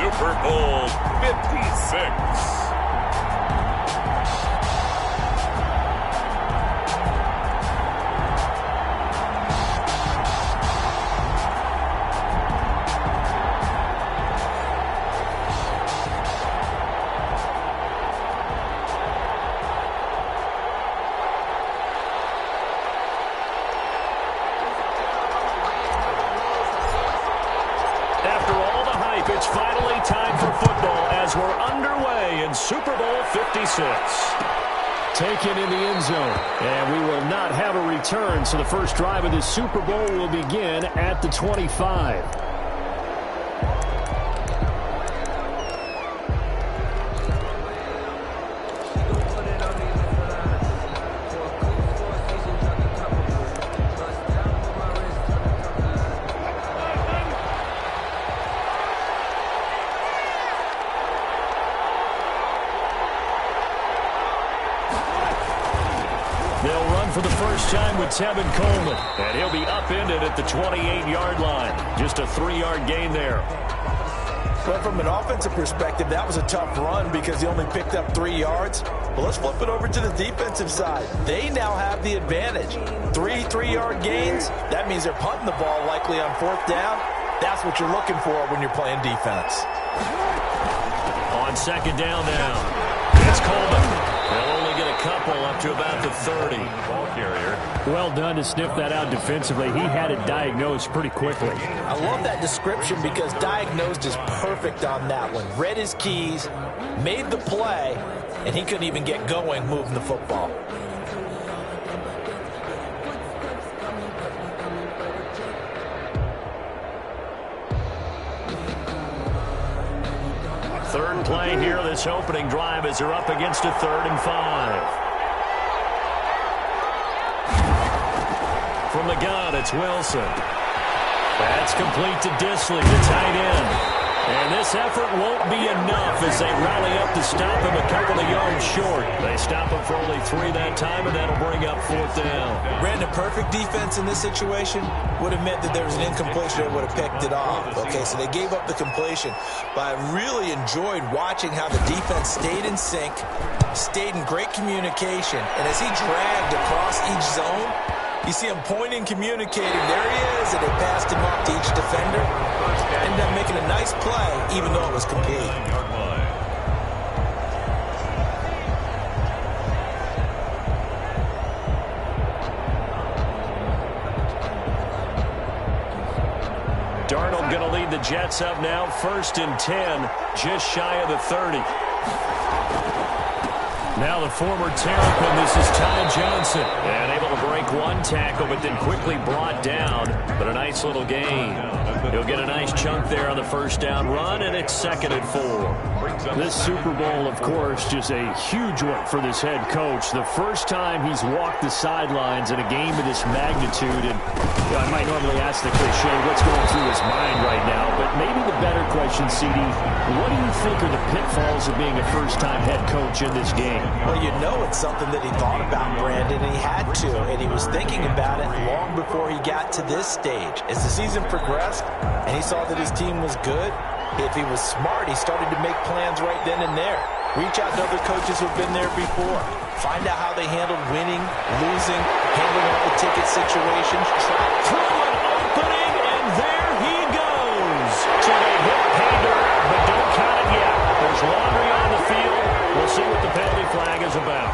Super Bowl 56. It's finally time for football as we're underway in Super Bowl 56. Taken in the end zone. And we will not have a return, so the first drive of the Super Bowl will begin at the 25. They'll run for the first time with Tevin Coleman, and he'll be upended at the 28-yard line. Just a 3-yard gain there. But from an offensive perspective, that was a tough run because he only picked up 3 yards. But let's flip it over to the defensive side. They now have the advantage. 3-3-yard gains, that means they're punting the ball likely on 4th down. That's what you're looking for when you're playing defense. On 2nd down now, it's Coleman. They'll only get a couple up to about the 30. Ball carrier. Well done to sniff that out defensively. He had it diagnosed pretty quickly. I love that description because diagnosed is perfect on that one. Read his keys, made the play, and he couldn't even get going moving the football. Third play here, this opening drive as they're up against a 3rd and 5. From the gun, it's Wilson. That's complete to Disley, the tight end. And this effort won't be enough as they rally up to stop him a couple of yards short. They stop him for only 3 that time, and that'll bring up 4th down. Brandon, perfect defense in this situation would have meant that there was an incompletion that would have picked it off. Okay, so they gave up the completion. But I really enjoyed watching how the defense stayed in sync, stayed in great communication, and as he dragged across each zone, you see him pointing, communicating. There he is, and they passed him off to each defender. Ended up making a nice play, even though it was complete. Darnold going to lead the Jets up now, 1st and 10, just shy of the 30. Now the former Terrapin, this is Ty Johnson. And able to break one tackle, but then quickly brought down. But a nice little gain. He'll get a nice chunk there on the 1st down run, and it's 2nd and 4. This Super Bowl, of course, just a huge one for this head coach. The first time he's walked the sidelines in a game of this magnitude. And I might normally ask the cliche, what's going through his mind right now? But maybe the better question, CD, what do you think are the pitfalls of being a first-time head coach in this game? Well, you know it's something that he thought about, Brandon, and he had to, and he was thinking about it long before he got to this stage. As the season progressed and he saw that his team was good, if he was smart, he started to make plans right then and there. Reach out to other coaches who've been there before. Find out how they handled winning, losing, handling all the ticket situations. Try through an opening, and there he goes. So they hit pay dirt, but don't count it yet. There's laundry on the field. We'll see what the penalty flag is about.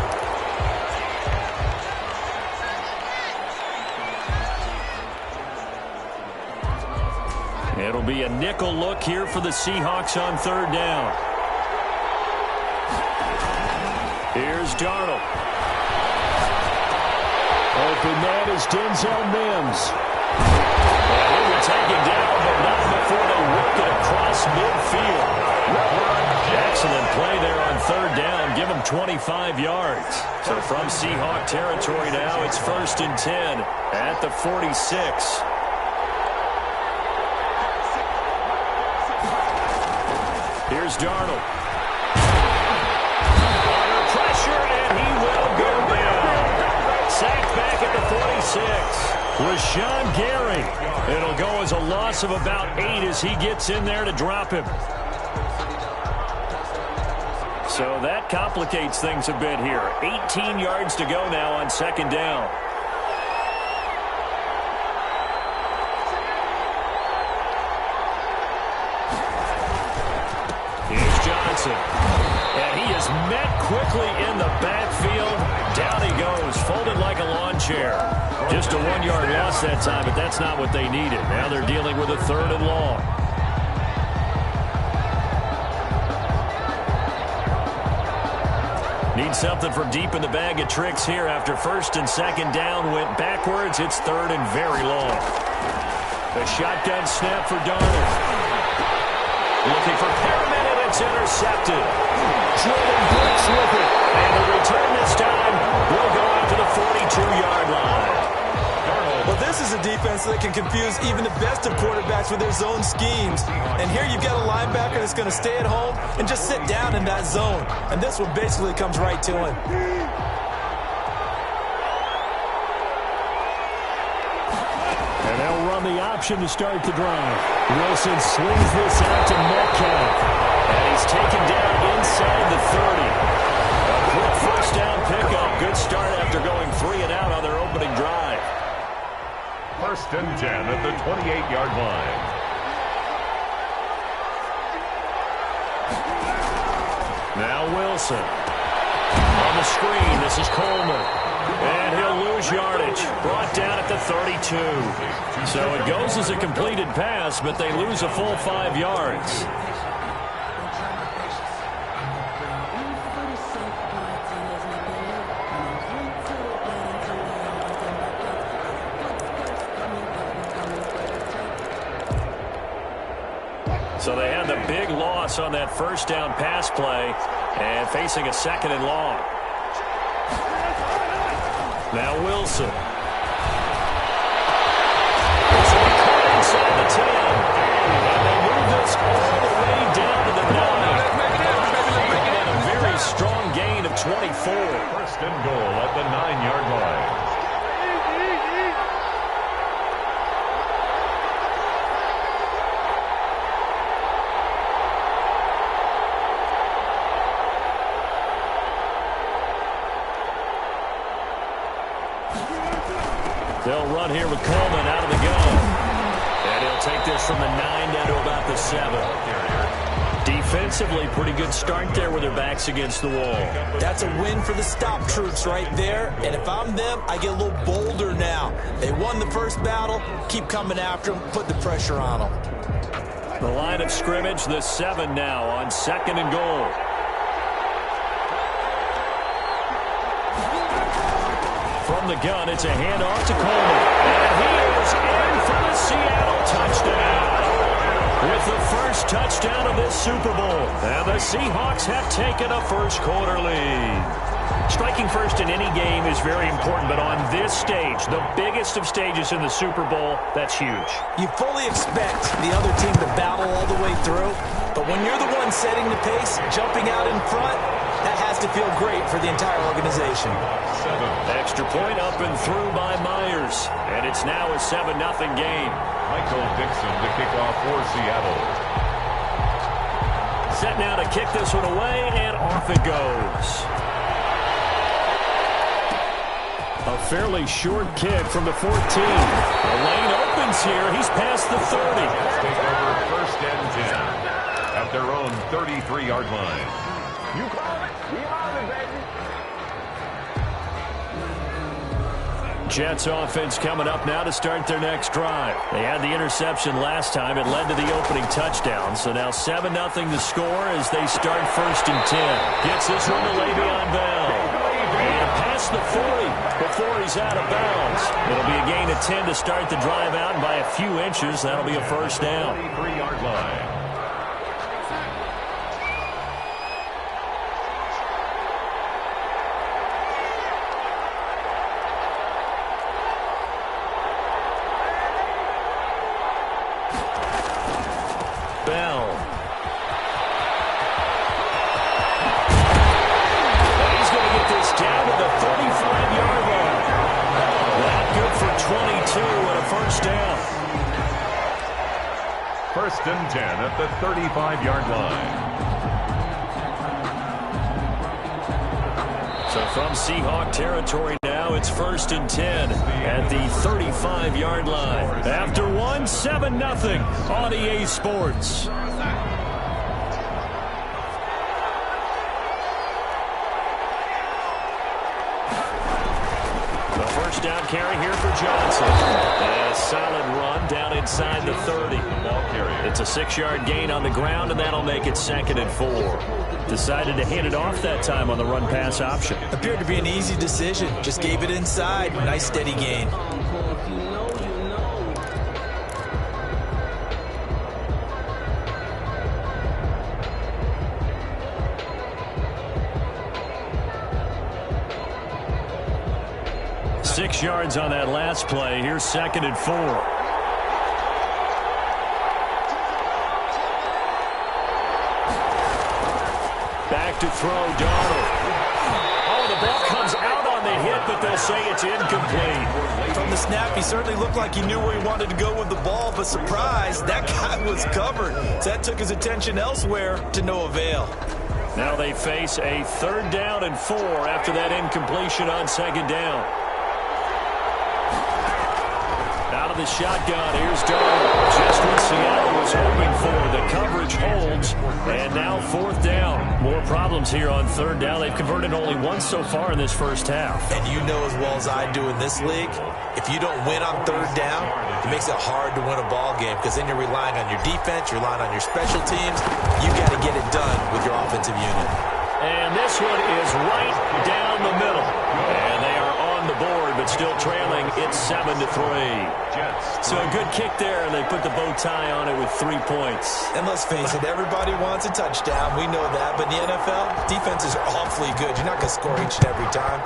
It'll be a nickel look here for the Seahawks on 3rd down. Here's Darnold. Open man is Denzel Mims. And they will take him down, but not before they work it across midfield. Excellent play there on 3rd down. Give him 25 yards. So from Seahawk territory now, it's 1st and 10 at the 46. Here's Darnold. Under pressure, and he will go down. Sacked back at the 46. Rashawn Gary. It'll go as a loss of about 8 as he gets in there to drop him. So that complicates things a bit here. 18 yards to go now on second down. Here's Johnson. And he is met quickly in the backfield. Down he goes, folded like a lawn chair. Just a 1-yard loss that time, but that's not what they needed. Now they're dealing with a 3rd and long. Need something from deep in the bag of tricks here after 1st and 2nd down went backwards. It's 3rd and very long. A shotgun snap for Darnold. Looking for Perriman, and it's intercepted. Jordan breaks with it. And the return this time will go out to the 42-yard line. Well, this is a defense that can confuse even the best of quarterbacks with their zone schemes. And here you've got a linebacker that's going to stay at home and just sit down in that zone. And this one basically comes right to him. And they'll run the option to start the drive. Wilson slings this out to Metcalf. And he's taken down inside the 30. A quick 1st down pickup. Good start after going 3 and out on their opening drive. 1st and 10 at the 28-yard line. Now Wilson. On the screen, this is Coleman. And he'll lose yardage. Brought down at the 32. So it goes as a completed pass, but they lose a full 5 yards. So they had the big loss on that 1st down pass play and facing a 2nd and long. Now Wilson. This will be caught inside the 10. And they move this all the way down to the 9. And a very strong gain of 24. 1st and goal at the 9-yard line. They'll run here with Coleman out of the gun. And he'll take this from the 9 down to about the 7. Defensively, pretty good start there with their backs against the wall. That's a win for the stop troops right there. And if I'm them, I get a little bolder now. They won the first battle. Keep coming after them. Put the pressure on them. The line of scrimmage, the 7 now on 2nd and goal. From the gun, it's a handoff to Coleman. And he is in for the Seattle touchdown. With the first touchdown of this Super Bowl. And the Seahawks have taken a first-quarter lead. Striking first in any game is very important, but on this stage, the biggest of stages in the Super Bowl, that's huge. You fully expect the other team to battle all the way through, but when you're the one setting the pace, jumping out in front, that has to feel great for the entire organization. Extra point up and through by Myers. And it's now a 7-0 game. Michael Dixon to kick off for Seattle. Set now to kick this one away, and off it goes. A fairly short kick from the 14. The lane opens here. He's past the 30. Let's take over 1st and 10 at their own 33-yard line. You call it. We on it, baby. Jets offense coming up now to start their next drive. They had the interception last time. It led to the opening touchdown. So now 7-0 the score as they start 1st and 10. Gets this one to Le'Veon Bell. And past the 40 before he's out of bounds. It'll be a gain of 10 to start the drive out, and by a few inches, that'll be a 1st down. 33-yard line. Bell. He's going to get this down to the 35-yard line. That good for 22 and a 1st down. 1st and 10 at the 35-yard line. So from Seahawk territory now, it's 1st and 10 at the 35-yard line. After one, 7-0 on EA Sports. First down carry here for Johnson. And a solid run down inside the 30. It's a 6-yard gain on the ground, and that'll make it 2nd and 4. Decided to hand it off that time on the run-pass option. Appeared to be an easy decision. Just gave it inside. Nice steady gain. Six yards on that last play. Here's 2nd and 4. Back to throw, Donald. Oh, the ball comes out on the hit, but they'll say it's incomplete. From the snap, he certainly looked like he knew where he wanted to go with the ball, but surprise, that guy was covered. So that took his attention elsewhere to no avail. Now they face a 3rd down and 4 after that incompletion on 2nd down. Out of the shotgun, here's Donald. Just what Seattle was hoping for. The coverage holds, and now 4th down. More problems here on 3rd down. They've converted only once so far in this first half. And you know as well as I do in this league, if you don't win on 3rd down, it makes it hard to win a ball game because then you're relying on your defense, you're relying on your special teams. You got to get it done with your offensive unit. And this one is right down the middle. And they are on the board, but still trailing. It's 7-3. So a good kick there, and they put the bow tie on it with 3 points. And let's face it, everybody wants a touchdown. We know that. But in the NFL, defenses are awfully good. You're not going to score each and every time.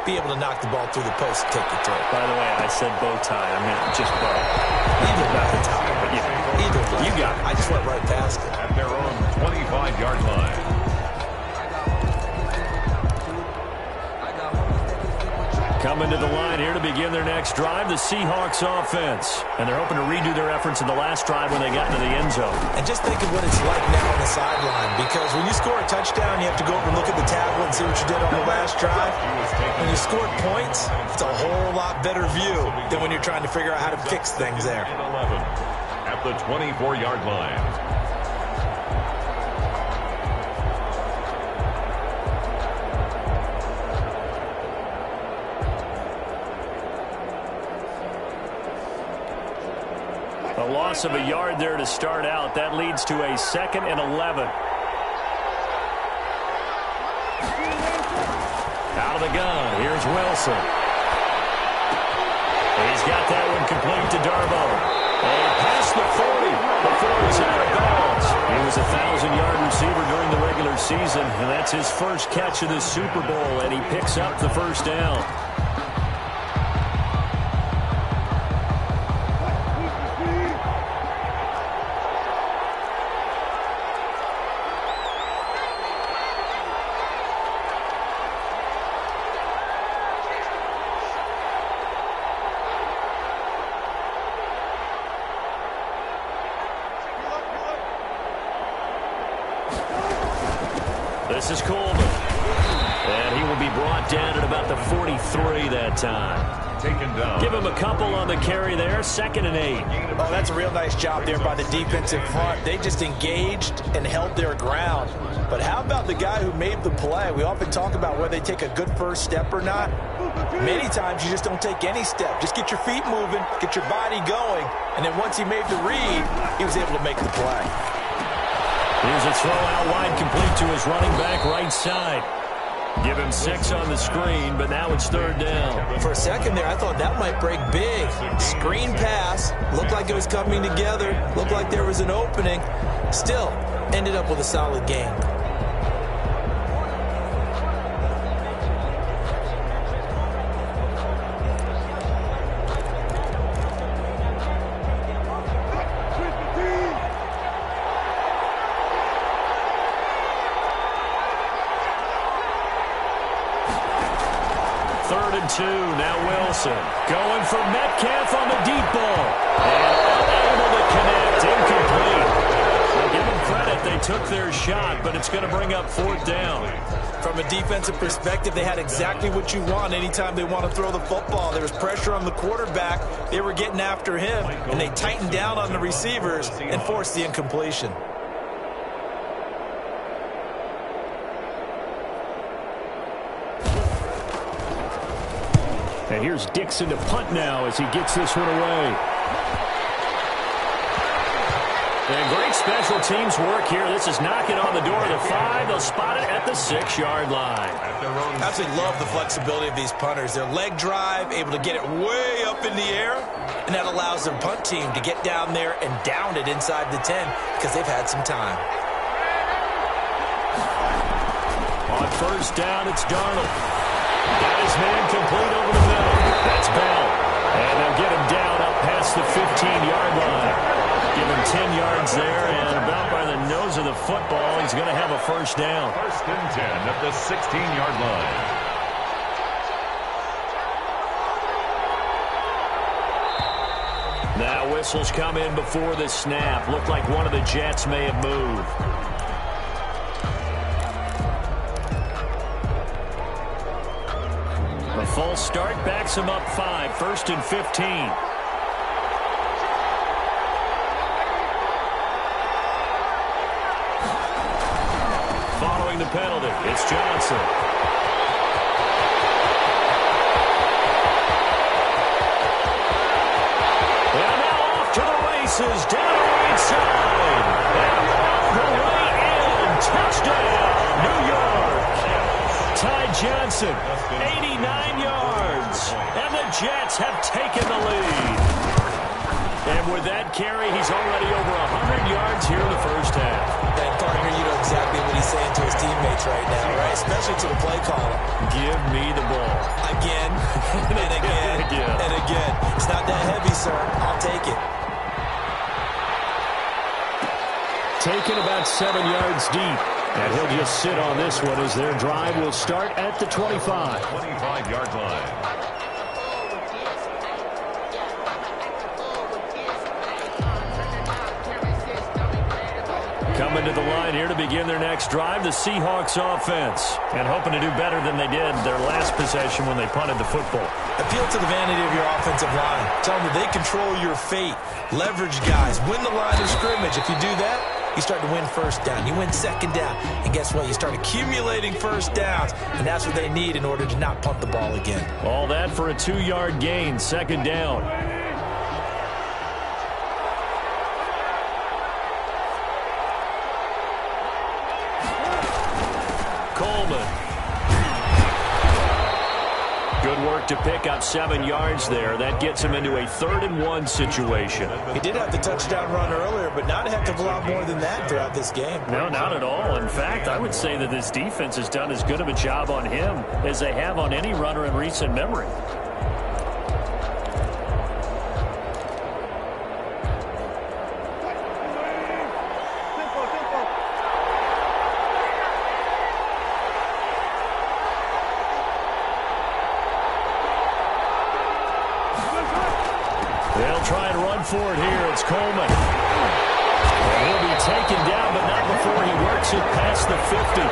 Be able to knock the ball through the post and take the throw. By the way, I said bow tie. I meant just bow. Either not the tie. But yeah, either way. You got it. I just went right past it. At their own 25-yard line. Coming to the line here to begin their next drive, the Seahawks offense. And they're hoping to redo their efforts in the last drive when they got into the end zone. And just think of what it's like now on the sideline, because when you score a touchdown, you have to go over and look at the tablet and see what you did on the last drive. When you scored points, it's a whole lot better view than when you're trying to figure out how to fix things there. At the 24-yard line. A loss of a yard there to start out. That leads to a 2nd and 11. Out of the gun. Here's Wilson. He's got that one complete to Darbo. And past the 40 before he's out of bounds. He was a 1,000-yard receiver during the regular season, and that's his first catch of this Super Bowl, and he picks up the first down. This is Coleman. And he will be brought down at about the 43 that time. Taken down. Give him a couple on the carry there. 2nd and 8. Oh, that's a real nice job there by the defensive front. They just engaged and held their ground. But how about the guy who made the play? We often talk about whether they take a good first step or not. Many times you just don't take any step. Just get your feet moving, get your body going, and then once he made the read, he was able to make the play. Here's a throw out wide, complete to his running back right side. Give him 6 on the screen, but now it's 3rd down. For a second there, I thought that might break big. Screen pass. Looked like it was coming together. Looked like there was an opening. Still, ended up with a solid game. Now Wilson going for Metcalf on the deep ball. And unable to connect. Incomplete. Well, give him credit. they took their shot, but it's going to bring up 4th down. From a defensive perspective, they had exactly what you want anytime they want to throw the football. There was pressure on the quarterback. They were getting after him, and they tightened down on the receivers and forced the incompletion. And here's Dixon to punt now as he gets this one away. And great special teams work here. This is knocking on the door of the 5. They'll spot it at the 6-yard line. Absolutely love the flexibility of these punters. Their leg drive, able to get it way up in the air, and that allows their punt team to get down there and down it inside the 10 because they've had some time. On 1st down, it's Darnold. Got his man complete over the middle. That's Bell. And they'll get him down up past the 15-yard line. Give him 10 yards there, and about by the nose of the football, he's going to have a 1st down. 1st and 10 at the 16-yard line. Now whistles come in before the snap. Looked like one of the Jets may have moved. A false start backs him up 5. 1st and 15. Following the penalty, it's Johnson. And now off to the races, down the right side. And all the way in. Touchdown, New York. Ty Johnson, 89 yards. And the Jets have taken the lead. And with that carry, he's already over 100 yards here in the 1st half. And partner, you know exactly what he's saying to his teammates right now, right? Especially to the play caller. Give me the ball. Again, and again, and again. It's not that heavy, sir. I'll take it. Taken about 7 yards deep. And he'll just sit on this one as their drive will start at the 25. 25-yard line. Coming to the line here to begin their next drive, the Seahawks offense. And hoping to do better than they did their last possession when they punted the football. Appeal to the vanity of your offensive line. Tell them that they control your fate. Leverage guys. Win the line of scrimmage. If you do that, you start to win 1st down. You win 2nd down. And guess what? You start accumulating 1st downs. And that's what they need in order to not punt the ball again. All that for a 2-yard gain, 2nd down. Good work to pick up 7 yards there. That gets him into a 3rd and 1 situation. He did have the touchdown run earlier, but not a heck of a lot more than that throughout this game. No, not at all. In fact, I would say that this defense has done as good of a job on him as they have on any runner in recent memory. They'll try and run for it here. It's Coleman. And he'll be taken down, but not before he works it past the 50.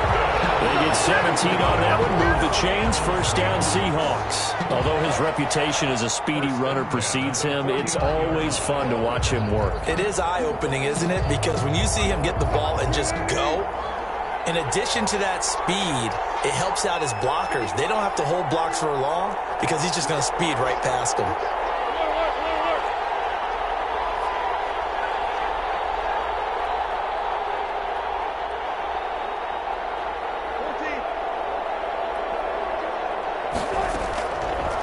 They get 17 on that one. Move the chains. 1st down, Seahawks. Although his reputation as a speedy runner precedes him, it's always fun to watch him work. It is eye-opening, isn't it? Because when you see him get the ball and just go, in addition to that speed, it helps out his blockers. They don't have to hold blocks for long because he's just going to speed right past them.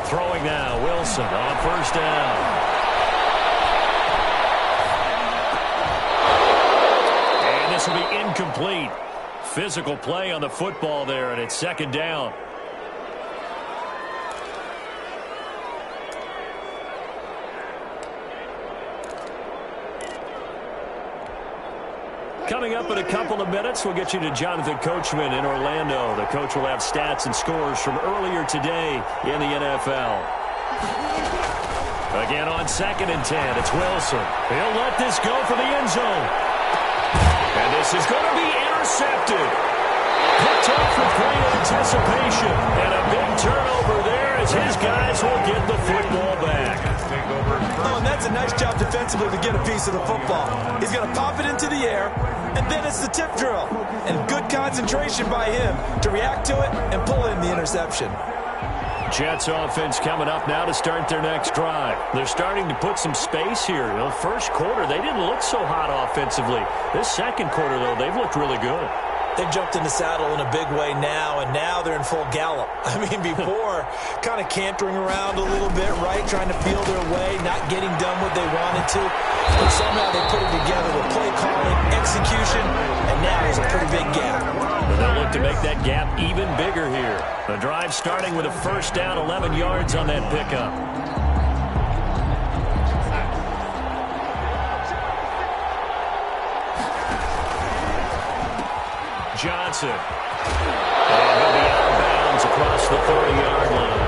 Throwing now, Wilson on 1st down. And this will be incomplete. Physical play on the football there, and it's 2nd down. Coming up in a couple of minutes, we'll get you to Jonathan Coachman in Orlando. The coach will have stats and scores from earlier today in the NFL. Again on 2nd and 10, it's Wilson. He'll let this go for the end zone. And this This is going to be intercepted. Picked off with great anticipation. And a big turnover there as his guys will get the football back. Oh, and that's a nice job defensively to get a piece of the football. He's going to pop it into the air, and then it's the tip drill. And good concentration by him to react to it and pull in the interception. Jets offense coming up now to start their next drive. They're starting to put some space here. You know, first quarter, they didn't look so hot offensively. This second quarter, though, they've looked really good. They've jumped in the saddle in a big way now, and now they're in full gallop. I mean, before, kind of cantering around a little bit, right, trying to feel their way, not getting done what they wanted to. But somehow they put it together with play calling, execution, and now there's a pretty big gap. And they'll look to make that gap even bigger here. The drive starting with a first down, 11 yards on that pickup. Johnson. And he'll be out of bounds across the 30-yard line.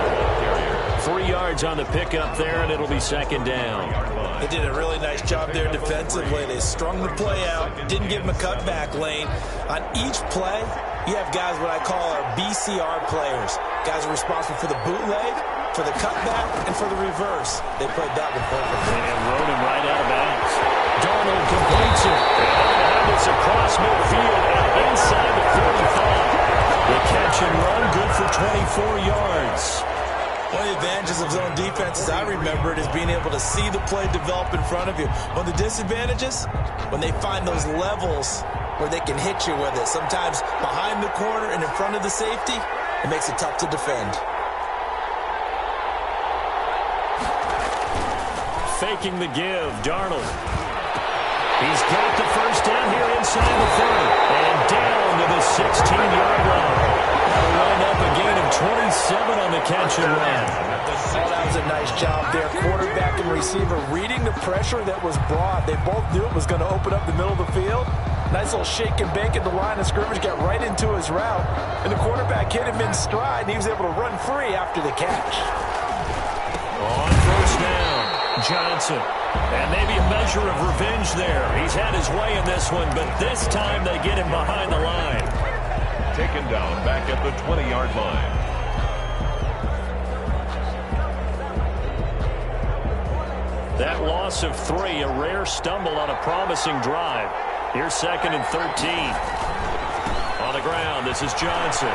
3 yards on the pickup there, and it'll be second down. They did a really nice job there defensively. They strung the play out, didn't give him a cutback lane. On each play, you have guys what I call our BCR players. Guys are responsible for the bootleg, for the cutback, and for the reverse. They played that one perfectly. And rode him right out of bounds. Darnold completes it. And it's across midfield and inside the 45. The catch and run, good for 24 yards. One of the advantages of zone defense, as I remember it, is being able to see the play develop in front of you. One of the disadvantages, when they find those levels where they can hit you with it. Sometimes behind the corner and in front of the safety, it makes it tough to defend. Faking the give, Darnold. He's got the first down here inside the 30. And down to the 16-yard line. That'll wind up a gain of 27 on the catch and run. Oh, that was a nice job there. Quarterback and receiver reading the pressure that was brought. They both knew it was going to open up the middle of the field. Nice little shake and bake at the line of scrimmage, got right into his route. And the quarterback hit him in stride, and he was able to run free after the catch. On first down, Johnson. And maybe a measure of revenge there. He's had his way in this one, but this time they get him behind the line. Taken down back at the 20-yard line. That loss of 3, a rare stumble on a promising drive. Here's second and 13. On the ground, this is Johnson.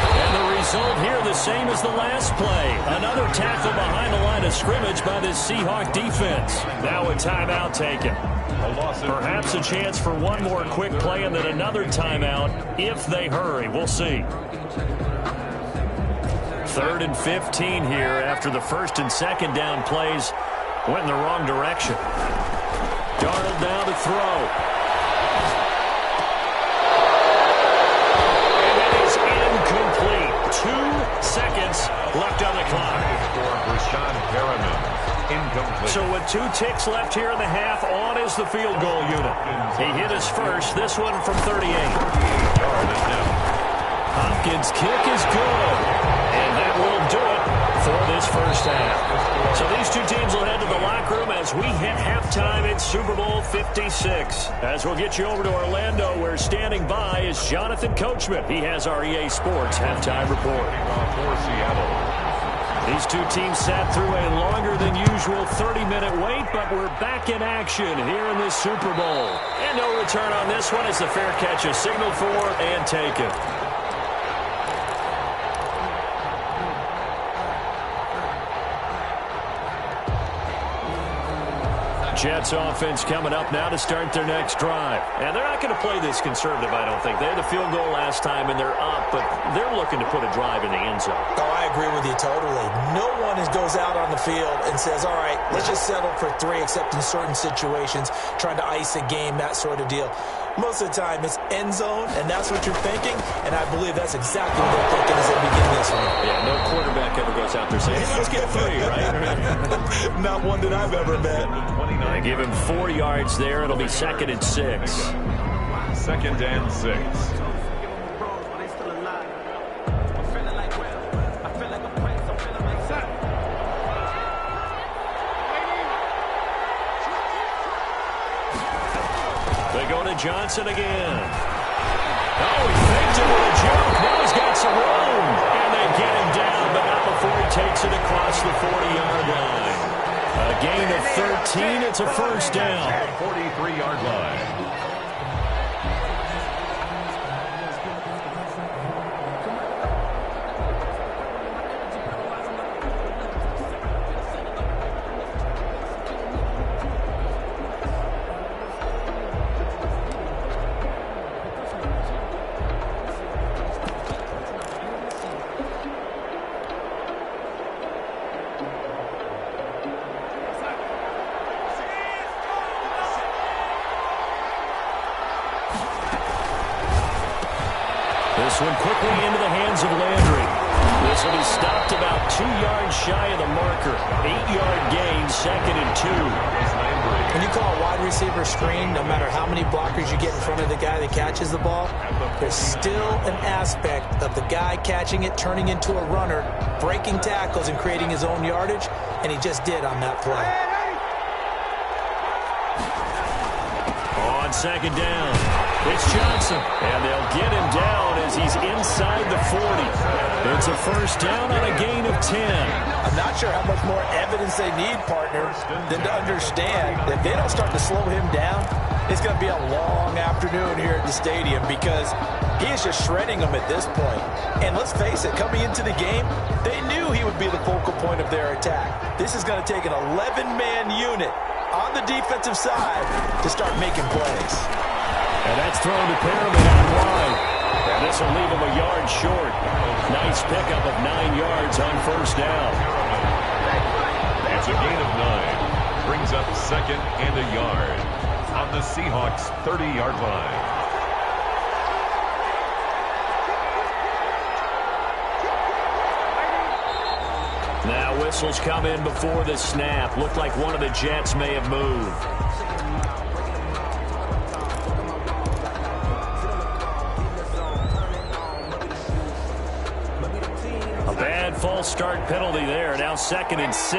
And the result here the same as the last play. Another tackle behind the line of scrimmage by this Seahawk defense. Now a timeout taken. Perhaps a chance for one more quick play and then another timeout if they hurry. We'll see. 3rd and 15 here after the first and second down plays went in the wrong direction. Darnold now to throw. And it is incomplete. 2 seconds left on the clock. Incomplete. So with 2 ticks left here in the half, on is the field goal unit. He hit his first, this one from 38. Hopkins' kick is good. And that will do it for this first half. So these two teams will head to the locker room as we hit halftime in Super Bowl 56. As we'll get you over to Orlando, where standing by is Jonathan Coachman. He has our EA Sports halftime report. For Seattle. These two teams sat through a longer than usual 30-minute wait, but we're back in action here in this Super Bowl. And no return on this one as the fair catch is signaled for and taken. Jets offense coming up now to start their next drive. And they're not going to play this conservative, I don't think. They had a field goal last time, and they're up, but they're looking to put a drive in the end zone. Oh, I agree with you totally. No one goes out on the field and says, all right, let's just settle for 3, except in certain situations, trying to ice a game, that sort of deal. Most of the time, it's end zone, and that's what you're thinking, and I believe that's exactly what they're thinking as they begin this one. Yeah, no quarterback ever goes out there saying, hey, let's get 3, right? Not one that I've ever met. They give him 4 yards there. It'll be 2nd and 6. 2nd and 6. Johnson again. Oh, he faked it with a joke. Now he's got some room. And they get him down, but not before he takes it across the 40-yard line. A gain of 13. It's a first down. 43-yard line. This one quickly into the hands of Landry. This will be stopped about 2 yards shy of the marker. 8-yard gain, 2nd and 2. When you call a wide receiver screen, no matter how many blockers you get in front of the guy that catches the ball, there's still an aspect of the guy catching it, turning into a runner, breaking tackles and creating his own yardage, and he just did on that play. On 2nd down, it's Johnson, and they'll get him down as he's inside the 40. It's a first down on a gain of 10. I'm not sure how much more evidence they need, partner, than to understand that if they don't start to slow him down, it's going to be a long afternoon here at the stadium because he is just shredding them at this point. And let's face it, coming into the game, they knew he would be the focal point of their attack. This is going to take an 11-man unit on the defensive side to start making plays. And that's thrown to Perriman out wide. And this will leave him a yard short. Nice pickup of 9 yards on first down. It's a gain of 9. Brings up 2nd and a yard on the Seahawks 30-yard line. Now whistles come in before the snap. Looked like one of the Jets may have moved. A bad false start penalty there. Now 2nd and 6.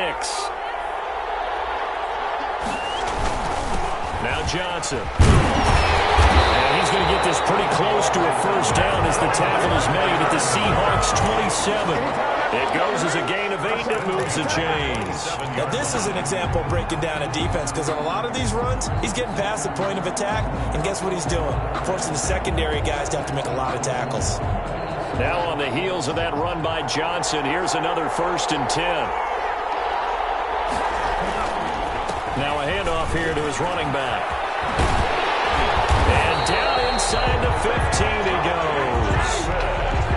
Now Johnson. And he's going to get this pretty close to a first down as the tackle is made at the Seahawks 27. It goes as a gain of 8 and moves the chains. Now this is an example of breaking down a defense because on a lot of these runs, he's getting past the point of attack, and guess what he's doing? Forcing the secondary guys to have to make a lot of tackles. Now on the heels of that run by Johnson, here's another 1st and 10. Now a handoff here to his running back. And down inside the 15 he goes.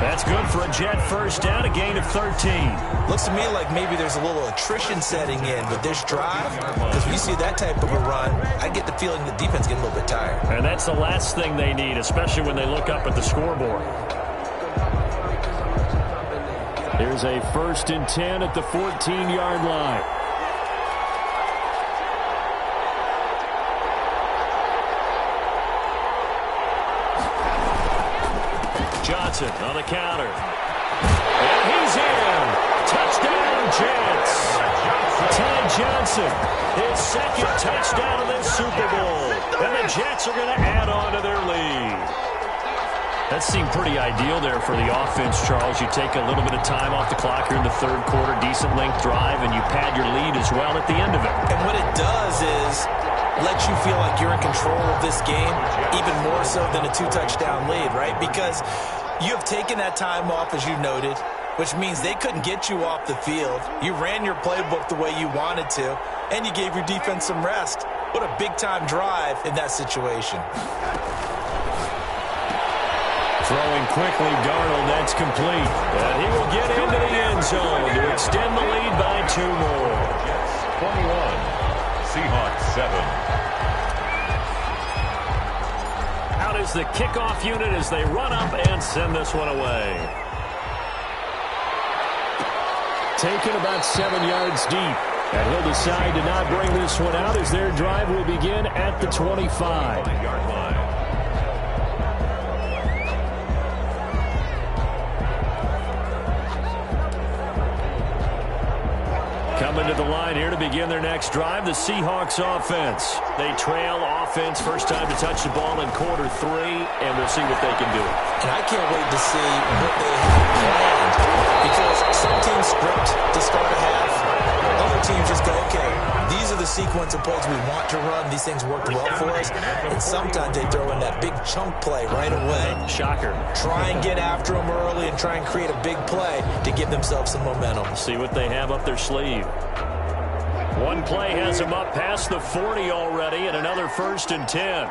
That's good for a Jet first down, a gain of 13. Looks to me like maybe there's a little attrition setting in with this drive, because when you see that type of a run, I get the feeling the defense getting a little bit tired. And that's the last thing they need, especially when they look up at the scoreboard. Here's a 1st and 10 at the 14-yard line. Johnson on the counter. And he's in. Touchdown, Jets. Ty Johnson, his 2nd touchdown of this Super Bowl. And the Jets are going to add on to their lead. That seemed pretty ideal there for the offense, Charles. You take a little bit of time off the clock here in the 3rd quarter, decent length drive, and you pad your lead as well at the end of it. And what it does is lets you feel like you're in control of this game, even more so than a 2-touchdown lead, right? Because you have taken that time off, as you noted, which means they couldn't get you off the field. You ran your playbook the way you wanted to, and you gave your defense some rest. What a big-time drive in that situation. Throwing quickly, Darnold, that's complete. And he will get into the end zone to extend the lead by 2 more. 21, Seahawks 7. Out is the kickoff unit as they run up and send this one away. Taken about 7 yards deep. And he'll decide to not bring this one out as their drive will begin at the 25-yard line. Coming to to the line here to begin their next drive, the Seahawks offense. They trail offense, first time to touch the ball in quarter 3, and we'll see what they can do. And I can't wait to see what they have planned, because some teams script to start a half. Other teams just go, okay, these are the sequence of plays we want to run. These things worked well for us. And sometimes they throw in that big chunk play right away. Shocker. Try and get after them early and try and create a big play to give themselves some momentum. See what they have up their sleeve. One play has them up past the 40 already, and another 1st and 10.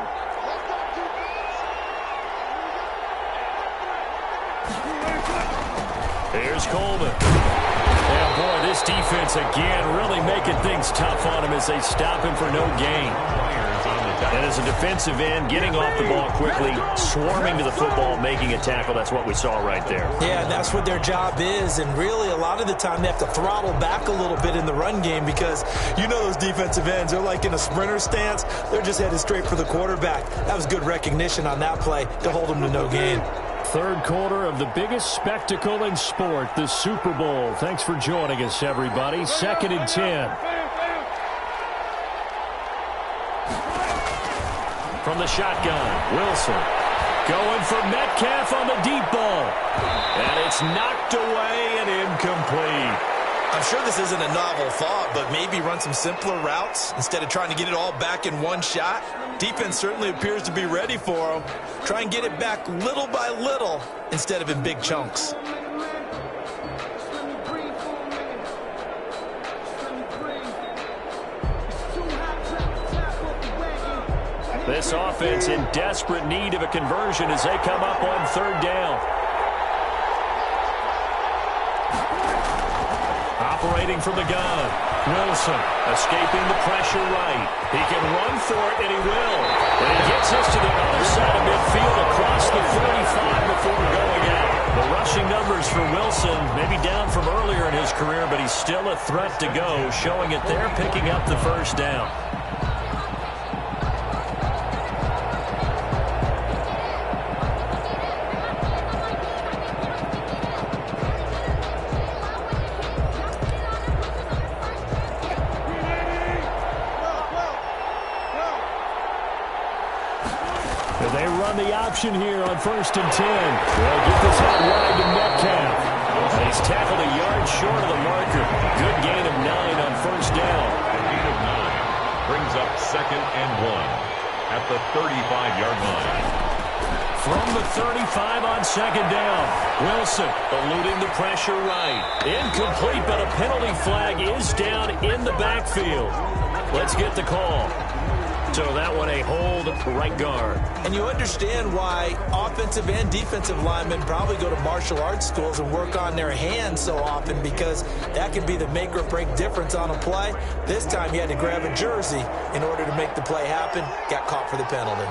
Here's Coleman. And boy, this defense again really making things tough on him as they stop him for no gain. And as a defensive end, getting off the ball quickly, swarming to the football, making a tackle. That's what we saw right there. Yeah, and that's what their job is. And really, a lot of the time, they have to throttle back a little bit in the run game, because you know those defensive ends, they're like in a sprinter stance. They're just headed straight for the quarterback. That was good recognition on that play to hold them to no gain. Third quarter of the biggest spectacle in sport, the Super Bowl. Thanks for joining us, everybody. 2nd and 10. From the shotgun, Wilson going for Metcalf on the deep ball. And it's knocked away and incomplete. I'm sure this isn't a novel thought, but maybe run some simpler routes instead of trying to get it all back in one shot. Defense certainly appears to be ready for them. Try and get it back little by little instead of in big chunks. This offense in desperate need of a conversion as they come up on 3rd down. Operating from the gun, Wilson escaping the pressure right. He can run for it, and he will. And he gets us to the other side of midfield across the 45 before going out. The rushing numbers for Wilson, maybe down from earlier in his career, but he's still a threat to go, showing it there, picking up the 1st down. They run the option here on 1st and 10. They'll get this out wide to Metcalf. And he's tackled a yard short of the marker. Good gain of 9 on 1st down. A gain of 9 brings up 2nd and 1 at the 35-yard line. From the 35 on 2nd down, Wilson eluding the pressure right. Incomplete, but a penalty flag is down in the backfield. Let's get the call. So that one a hold right guard. And you understand why offensive and defensive linemen probably go to martial arts schools and work on their hands so often, because that can be the make or break difference on a play. This time you had to grab a jersey in order to make the play happen. Got caught for the penalty.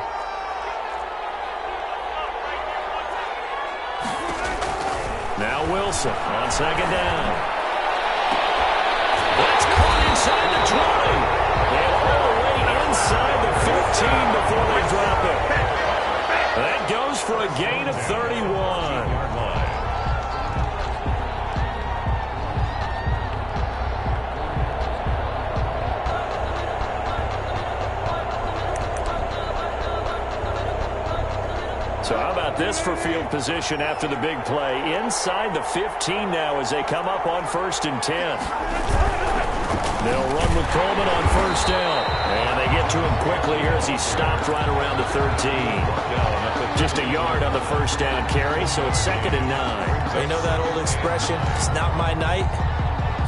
Now Wilson on 2nd down. That's caught inside the 20. And all the way inside the 15 before they drop it. That goes for a gain of 31. So how about this for field position after the big play? Inside the 15 now as they come up on 1st and 10. They'll run with Coleman on 1st down. And they get to him quickly here as he stopped right around the 13. Just a yard on the 1st down carry, so it's 2nd and 9. You know that old expression, it's not my night?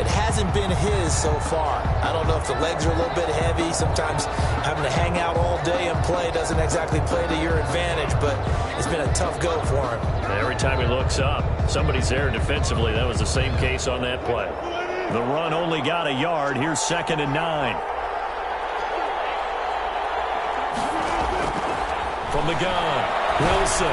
It hasn't been his so far. I don't know if the legs are a little bit heavy. Sometimes having to hang out all day and play doesn't exactly play to your advantage, but it's been a tough go for him. Every time he looks up, somebody's there defensively. That was the same case on that play. The run only got a yard. Here's 2nd and 9. From the gun, Wilson.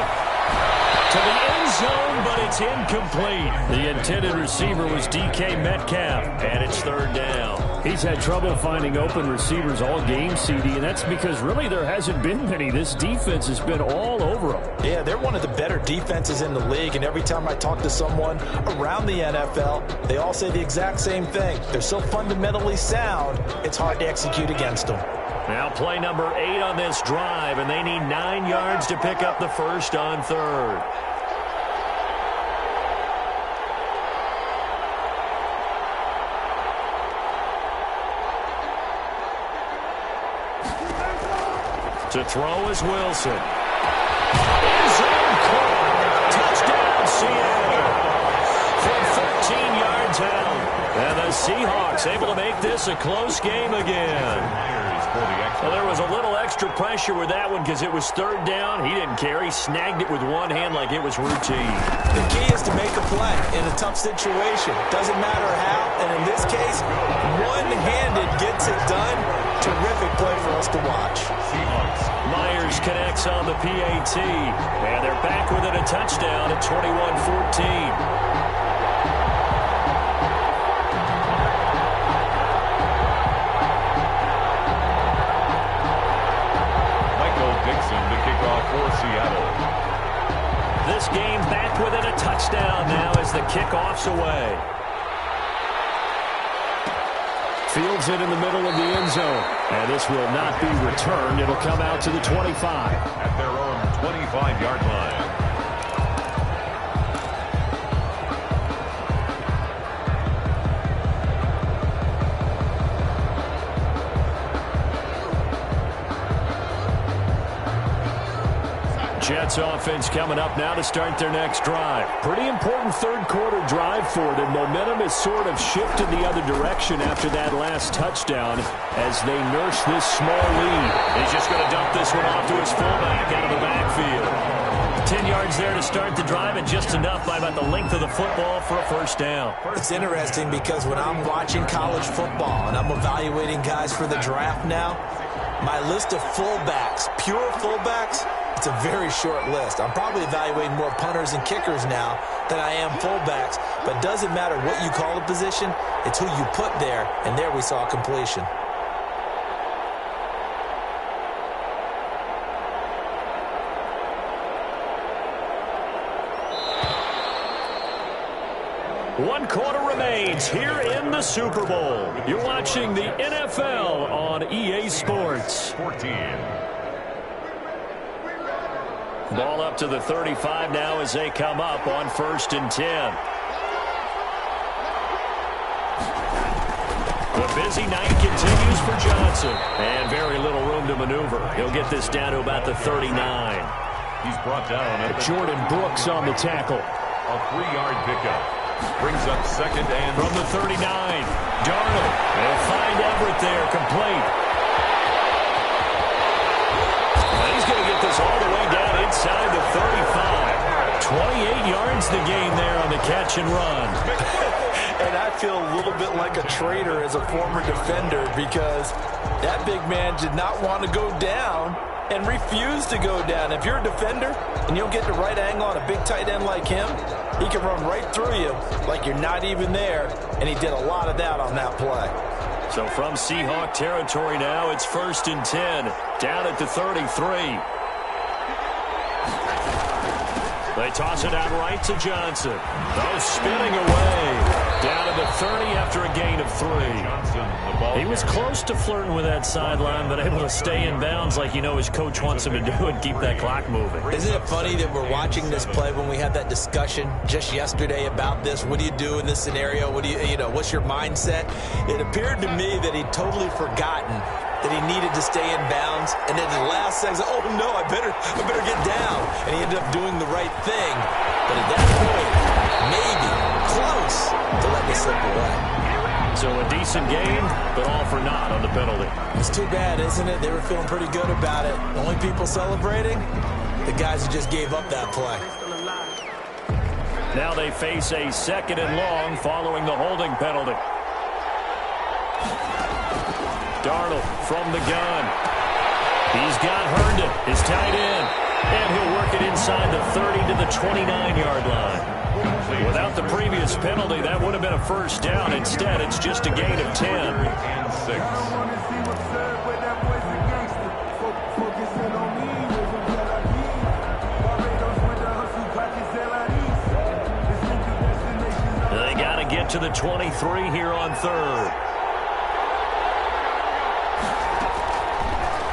To the end zone, but it's incomplete. The intended receiver was DK Metcalf, and it's third down. He's had trouble finding open receivers all game, CD, and that's because really there hasn't been many. This defense has been all over them. Yeah, they're one of the better defenses in the league, and every time I talk to someone around the NFL, they all say the exact same thing. They're so fundamentally sound, it's hard to execute against them. Now play number 8 on this drive, and they need 9 yards to pick up the first on third. To throw is Wilson. End zone caught. Touchdown, Seattle. From 13 yards out. And the Seahawks able to make this a close game again. Well, there was a little extra pressure with that one because it was third down. He didn't care. He snagged it with one hand like it was routine. The key is to make a play in a tough situation. Doesn't matter how, and in this case, one-handed gets it done. Terrific play for us to watch. Myers connects on the PAT, and they're back within a touchdown at 21-14. For Seattle. This game back within a touchdown now as the kickoff's away. Fields it in the middle of the end zone. And this will not be returned. It'll come out to the 25. At their own 25-yard line. Jets offense coming up now to start their next drive. Pretty important third quarter drive for them. Momentum has sort of shifted the other direction after that last touchdown as they nurse this small lead. He's just going to dump this one off to his fullback out of the backfield. 10 yards there to start the drive, and just enough by about the length of the football for a first down. It's interesting because when I'm watching college football and I'm evaluating guys for the draft now, my list of fullbacks, pure fullbacks, it's a very short list. I'm probably evaluating more punters and kickers now than I am fullbacks, but it doesn't matter what you call a position, it's who you put there, and there we saw completion. One quarter remains here in the Super Bowl. You're watching the NFL on EA Sports. 14. Ball up to the 35 now as they come up on 1st and 10. The busy night continues for Johnson. And very little room to maneuver. He'll get this down to about the 39. He's brought down at Jordan Brooks on the tackle. A 3-yard pickup. Brings up second and from the 39. Darnold. They'll find Everett there, complete. And he's going to get this all the way down inside the 35. 28 yards the gain there on the catch and run. And I feel a little bit like a traitor as a former defender because that big man did not want to go down and refused to go down. If you're a defender and you'll get the right angle on a big tight end like him, he can run right through you like you're not even there, and he did a lot of that on that play. So from Seahawk territory now, it's 1st and 10, down at the 33. They toss it out right to Johnson. Oh, spinning away. Down to the 30 after a gain of 3. He was close to flirting with that sideline, but able to stay in bounds like you know his coach wants him to do and keep that clock moving. Isn't it funny that we're watching this play when we had that discussion just yesterday about this? What do you do in this scenario? What do you know, what's your mindset? It appeared to me that he'd totally forgotten that he needed to stay in bounds, and then the last second, oh no, I better get down. And he ended up doing the right thing. But at that point, maybe close to letting it slip away. So a decent game, but all for naught on the penalty. It's too bad, isn't it? They were feeling pretty good about it. The only people celebrating, the guys who just gave up that play. Now they face a 2nd and long following the holding penalty. Darnold from the gun. He's got Herndon, his tight end. And he'll work it inside the 30 to the 29-yard line. Without the previous penalty, that would have been a first down. Instead, it's just a gain of 10. And 6. They got to get to the 23 here on third.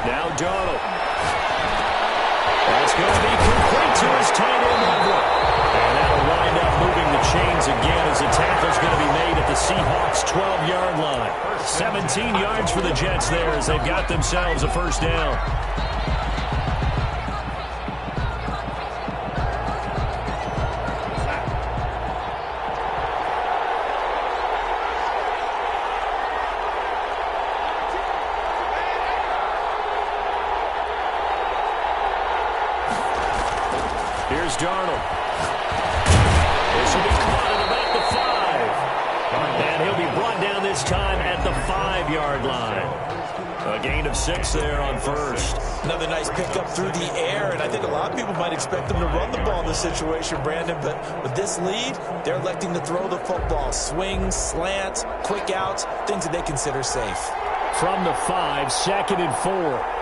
Now Darnold. That's going to be complete to his tight end Everett. And that'll wind up moving the chains again as the tackle's going to be made at the Seahawks 12-yard line. 17 yards for the Jets there as they've got themselves a first down. Here's Darnold. This will be caught at about the 5. And he'll be brought down this time at the 5-yard line. A gain of 6 there on first. Another nice pickup through the air, and I think a lot of people might expect them to run the ball in this situation, Brandon, but with this lead, they're electing to throw the football. Swings, slants, quick outs, things that they consider safe. From the 5, 2nd and 4.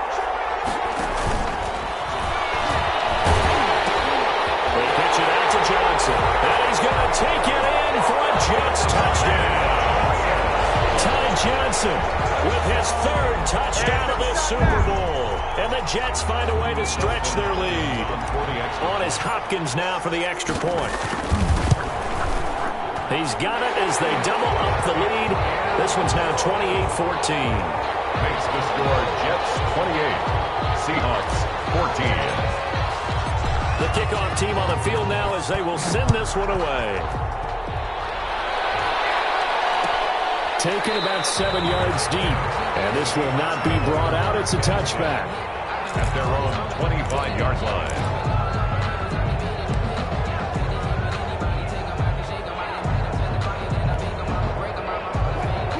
Johnson. And he's going to take it in for a Jets touchdown. Ty Johnson with his 3rd touchdown of this Super Bowl. And the Jets find a way to stretch their lead. On is Hopkins now for the extra point. He's got it as they double up the lead. This one's now 28-14. Makes the score Jets 28, Seahawks 14. The kickoff team on the field now as they will send this one away. Taken about 7 yards deep. And this will not be brought out. It's a touchback. At their own 25-yard line.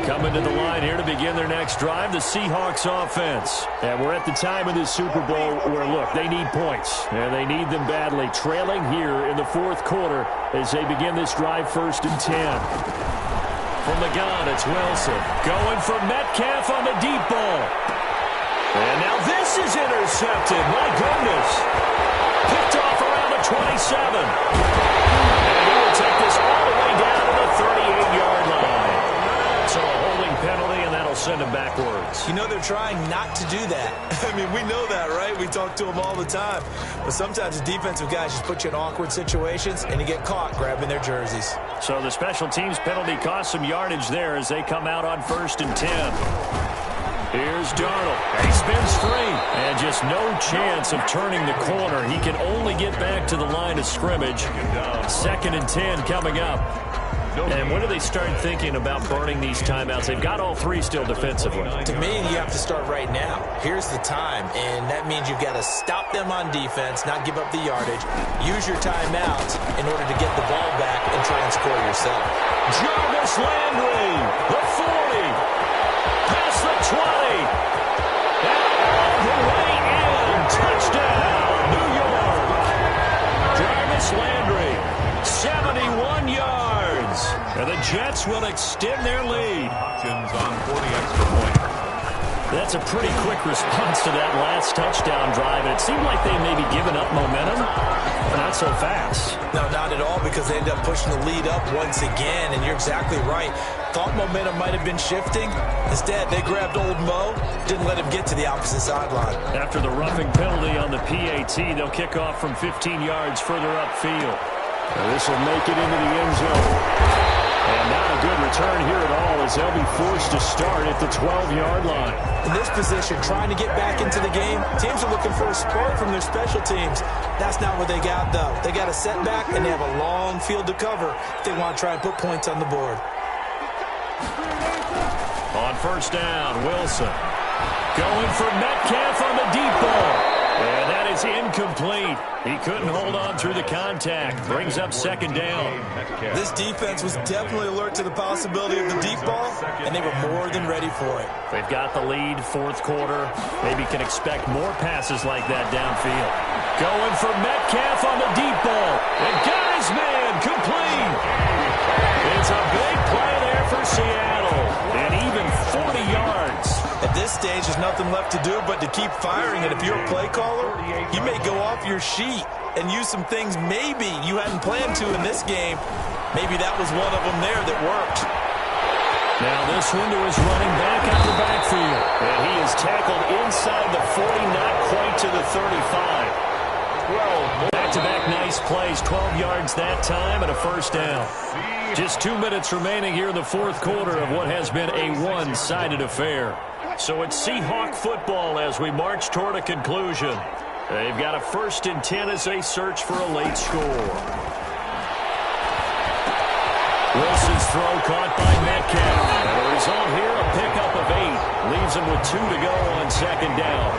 Coming to the line here to begin their next drive, the Seahawks offense. And we're at the time of this Super Bowl where, look, they need points. And they need them badly. Trailing here in the 4th quarter as they begin this drive 1st and 10. From the gun, it's Wilson. Going for Metcalf on the deep ball. And now this is intercepted. My goodness. Picked off around the 27. And he will take this all the way down to the 38-yard line. So a holding penalty, and that'll send him backwards. You know they're trying not to do that. I mean, we know that, right? We talk to them all the time. But sometimes the defensive guys just put you in awkward situations, and you get caught grabbing their jerseys. So the special teams penalty cost some yardage there as they come out on 1st and 10. Here's Darnold. He spins free. And just no chance of turning the corner. He can only get back to the line of scrimmage. 2nd and 10 coming up. And when do they start thinking about burning these timeouts? They've got all 3 still defensively. To me, you have to start right now. Here's the time, and that means you've got to stop them on defense, not give up the yardage, use your timeouts in order to get the ball back and try and score yourself. Jarvis Landry, the 40, past the 20, and all the way in. Touchdown, New York. Jarvis Landry, 71 yards. And the Jets will extend their lead. Hopkins on for the extra point. That's a pretty quick response to that last touchdown drive. And it seemed like they may be giving up momentum. Not so fast. No, not at all, because they end up pushing the lead up once again. And you're exactly right. Thought momentum might have been shifting. Instead, they grabbed old Mo, didn't let him get to the opposite sideline. After the roughing penalty on the PAT, they'll kick off from 15 yards further upfield. Now this will make it into the end zone. And not a good return here at all as they'll be forced to start at the 12-yard line. In this position, trying to get back into the game, teams are looking for a spark from their special teams. That's not what they got, though. They got a setback, and they have a long field to cover if they want to try and put points on the board. On 1st down, Wilson. Going for Metcalf on the deep ball. And that is incomplete. He couldn't hold on through the contact. Brings up 2nd down. This defense was definitely alert to the possibility of the deep ball, and they were more than ready for it. They've got the lead, 4th quarter. Maybe can expect more passes like that downfield. Going for Metcalf on the deep ball. And got his man complete. It's a big play there for Seattle. And even 40 yards. At this stage, there's nothing left to do but to keep firing. And if you're a play caller, you may go off your sheet and use some things maybe you hadn't planned to in this game. Maybe that was one of them there that worked. Now this one to his running back out the backfield. And he is tackled inside the 40, not quite to the 35. Back-to-back nice plays, 12 yards that time and a first down. Just 2 minutes remaining here in the fourth quarter of what has been a one-sided affair. So it's Seahawk football as we march toward a conclusion. They've got a 1st and 10 as they search for a late score. Wilson's throw caught by Metcalf. And the result here, a pickup of 8. Leaves him with 2 to go on 2nd down.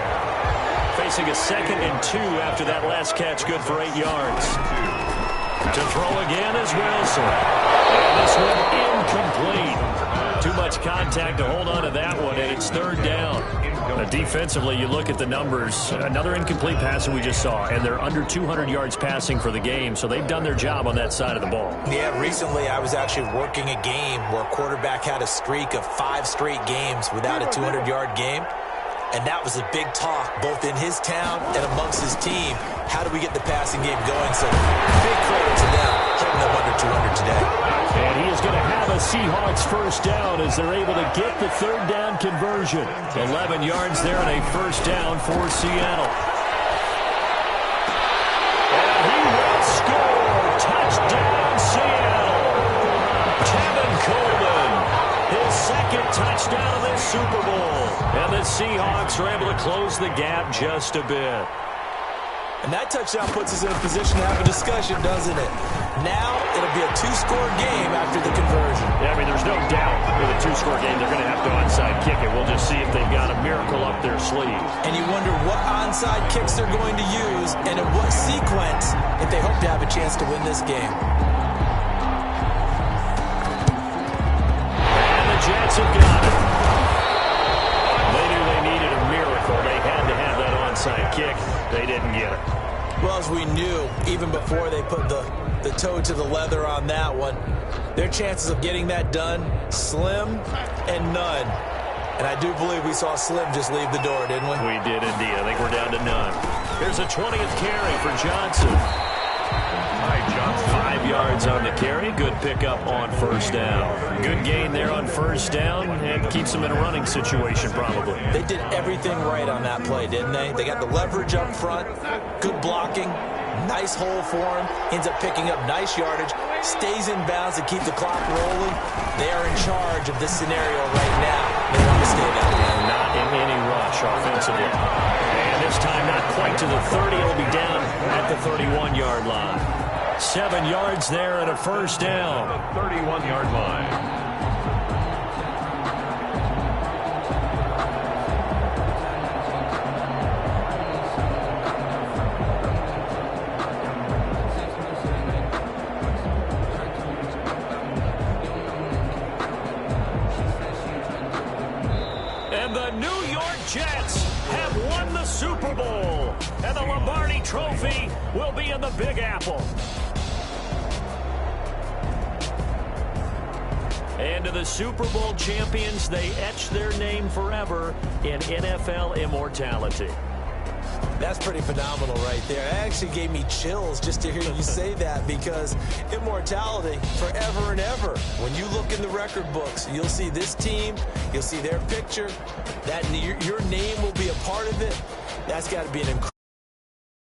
Facing a 2nd and 2 after that last catch, good for 8 yards. To throw again is Wilson. And this one incomplete. Too much contact to hold on to that one, and it's 3rd down. Defensively, you look at the numbers. Another incomplete pass that we just saw, and they're under 200 yards passing for the game, so they've done their job on that side of the ball. Yeah, recently I was actually working a game where a quarterback had a streak of 5 straight games without a 200-yard game. And that was a big talk, both in his town and amongst his team. How do we get the passing game going? So big credit to them, holding them under 200 today. And he is going to have a Seahawks first down as they're able to get the 3rd down conversion. 11 yards there and a first down for Seattle. And he will score. Touchdown, Seattle. Tevin Coleman, his 2nd touchdown of this Super Bowl. And the Seahawks are able to close the gap just a bit. And that touchdown puts us in a position to have a discussion, doesn't it? Now it'll be a 2-score game after the conversion. Yeah, I mean, there's no doubt with a 2-score game they're going to have to onside kick it. We'll just see if they've got a miracle up their sleeve. And you wonder what onside kicks they're going to use and in what sequence if they hope to have a chance to win this game. And the Jets have got it. They knew they needed a miracle. They had to have that onside kick. They didn't get it. Well, as we knew, even before they put the toe to the leather on that one, their chances of getting that done, slim and none. And I do believe we saw Slim just leave the door, didn't we? We did indeed. I think we're down to none. Here's a 20th carry for Johnson. Hi, Johnson. 5 yards on the carry. Good pickup on first down. Good gain there on first down and keeps them in a running situation probably. They did everything right on that play, didn't they? They got the leverage up front, good blocking, nice hole for him, ends up picking up nice yardage, stays in bounds to keep the clock rolling. They are in charge of this scenario right now. They want to stay that way. Not in any rush offensively. And this time not quite to the 30. It'll be down at the 31-yard line. 7 yards there and a first down. The 31-yard line. And the New York Jets have won the Super Bowl. And the Lombardi Trophy will be in the Big Apple. And to the Super Bowl champions, they etch their name forever in NFL immortality. That's pretty phenomenal right there. It actually gave me chills just to hear you say that, because immortality forever and ever. When you look in the record books, you'll see this team, you'll see their picture, that your name will be a part of it. That's got to be an incredible